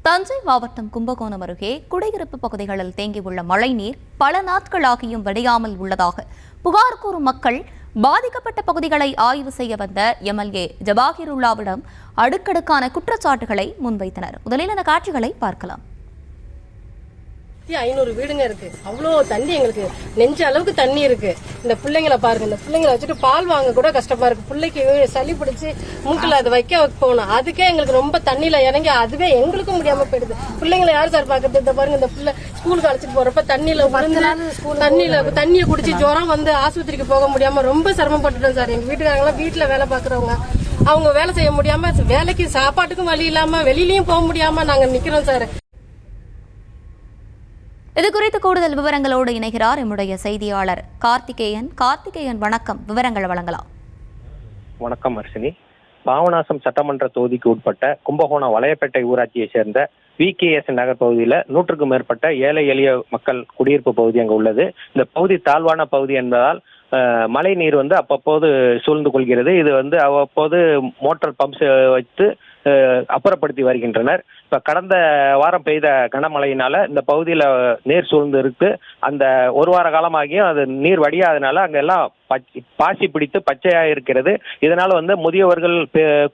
தஞ்சை மாவட்டம் கும்பகோணம் அருகே குடியிருப்பு பகுதிகளில் தேங்கியுள்ள மழைநீர் பல நாட்களாகியும் வடியாமல் உள்ளதாக புகார் கூறும் மக்கள் பாதிக்கப்பட்ட பகுதிகளை ஆய்வு செய்ய வந்த எம்எல்ஏ ஜவாஹிருல்லாவிடம் அடுக்கடுக்கான குற்றச்சாட்டுகளை முன்வைத்தனர். முதலில் இந்த காட்சிகளை பார்க்கலாம். 500 வீடுங்க இருக்கு. அவ்வளோ தண்ணி, எங்களுக்கு நெஞ்ச அளவுக்கு தண்ணி இருக்கு. இந்த பிள்ளைங்களை பாருங்க, இந்த பிள்ளைங்களை வச்சுட்டு பால் வாங்க கூட கஷ்டமா இருக்கு. பிள்ளைக்கு சளி பிடிச்சி மூக்கில் அதை வைக்க போகணும். அதுக்கே எங்களுக்கு ரொம்ப தண்ணியில இறங்கி அதுவே எங்களுக்கும் முடியாம போயிடுது. பிள்ளைங்களை யார் சார் பாக்குறது? இந்த பாருங்க, இந்த பிள்ளை ஸ்கூலுக்கு அழைச்சிட்டு போறப்ப தண்ணியில தண்ணியை குடிச்சு ஜுரம் வந்து ஆஸ்பத்திரிக்கு போக முடியாம ரொம்ப சிரமப்பட்டுட்டோம் சார். எங்க வீட்டுக்காரங்களாம் வீட்டுல வேலை பாக்குறவங்க, அவங்க வேலை செய்ய முடியாம, வேலைக்கு சாப்பாட்டுக்கும் வழி இல்லாம வெளியிலயும் போக முடியாம நாங்க நிக்கிறோம் சார். இது குறித்து கூடுதல் விவரங்களோடு இணைகிறார் நம்முடைய செய்தியாளர் கார்த்திகேயன். வணக்கம், விவரங்களை வழங்கலாம். வணக்கம் அர்ஷினி. பாபநாசம் சட்டமன்ற தொகுதிக்கு உட்பட்ட கும்பகோணம் வளையப்பேட்டை ஊராட்சியை சேர்ந்த VKS நகர் பகுதியில் 100க்கும் மேற்பட்ட ஏழை எளிய மக்கள் குடியிருப்பு பகுதி அங்கு உள்ளது. இந்த பகுதி தாழ்வான பகுதி என்பதால் மழை நீர் அப்பப்போது சூழ்ந்து கொள்கிறது. இது அவ்வப்போது மோட்டார் பம்ப்ஸ் வைத்து அப்புறப்படுத்தி வருகின்றனர். இப்ப கடந்த வாரம் பெய்த கனமழையினால இந்த பகுதியில நீர் சூழ்ந்து இருக்கு. அந்த ஒரு வார காலமாகியும் அது நீர் வடியாதனால அங்கெல்லாம் பாசி பிடித்து பச்சையா இருக்கிறது. இதனால முதியவர்கள்,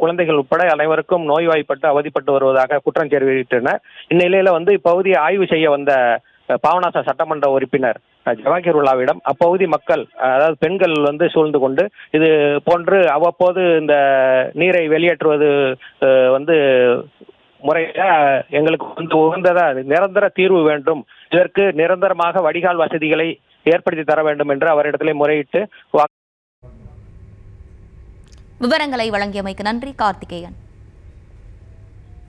குழந்தைகள் உட்பட அனைவருக்கும் நோய்வாய்ப்பட்டு அவதிப்பட்டு வருவதாக குற்றம் தெரிவித்தனர். இந்நிலையில இப்பகுதியை ஆய்வு செய்ய வந்த பாபநாசம் சட்டமன்ற உறுப்பினர் ஜவாஹிருல்லாவிடம் அப்பகுதி மக்கள், அதாவது பெண்கள் சூழ்ந்து கொண்டு இது போன்று அவ்வப்போது இந்த நீரை வெளியேற்றுவது முறையில எங்களுக்கு உகந்ததா நிரந்தர தீர்வு வேண்டும், இதற்கு நிரந்தரமாக வடிகால் வசதிகளை ஏற்படுத்தி தர வேண்டும் என்று அவரிடத்திலே முறையிட்டு விவரங்களை வழங்கியமைக்கு நன்றி கார்த்திகேயன்.